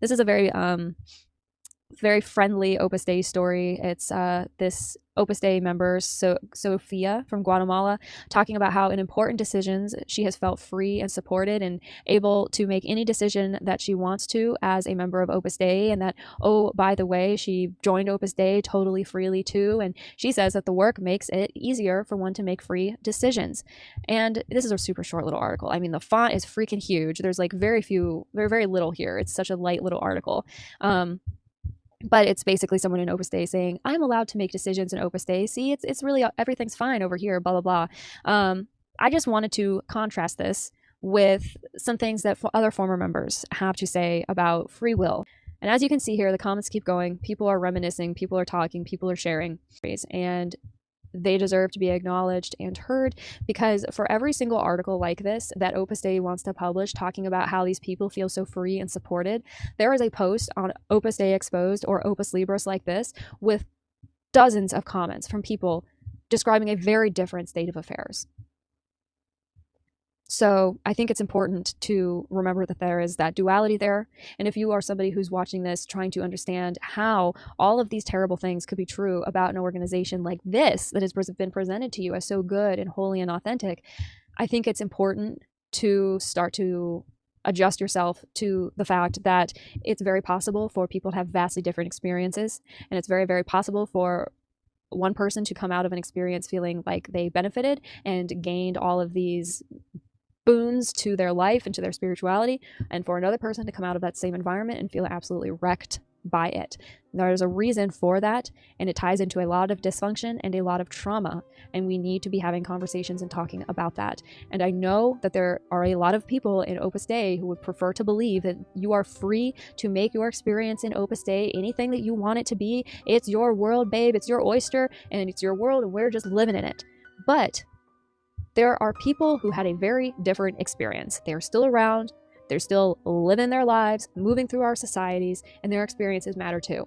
This is a very friendly Opus Dei story. It's this Opus Dei member, Sophia from Guatemala, talking about how in important decisions she has felt free and supported and able to make any decision that she wants to as a member of Opus Dei. And that, oh, by the way, she joined Opus Dei totally freely too. And she says that the work makes it easier for one to make free decisions. And this is a super short little article. I mean, the font is freaking huge. There's like very little here. It's such a light little article. But it's basically someone in Opus Dei saying, I'm allowed to make decisions in Opus Dei. See, it's really, everything's fine over here, blah, blah, blah. I just wanted to contrast this with some things that other former members have to say about free will. And as you can see here, the comments keep going. People are reminiscing, people are talking, people are sharing. And they deserve to be acknowledged and heard, because for every single article like this that Opus Dei wants to publish talking about how these people feel so free and supported, there is a post on Opus Dei Exposed or Opus Libris like this with dozens of comments from people describing a very different state of affairs. So I think it's important to remember that there is that duality there. And if you are somebody who's watching this trying to understand how all of these terrible things could be true about an organization like this that has been presented to you as so good and holy and authentic, I think it's important to start to adjust yourself to the fact that it's very possible for people to have vastly different experiences. And it's very, very possible for one person to come out of an experience feeling like they benefited and gained all of these boons to their life and to their spirituality, and for another person to come out of that same environment and feel absolutely wrecked by it. There's a reason for that, and it ties into a lot of dysfunction and a lot of trauma, and we need to be having conversations and talking about that. And I know that there are a lot of people in Opus Dei who would prefer to believe that you are free to make your experience in Opus Dei anything that you want it to be. It's your world, babe. It's your oyster, and it's your world, and we're just living in it. But there are people who had a very different experience. They're still around, they're still living their lives, moving through our societies, and their experiences matter too.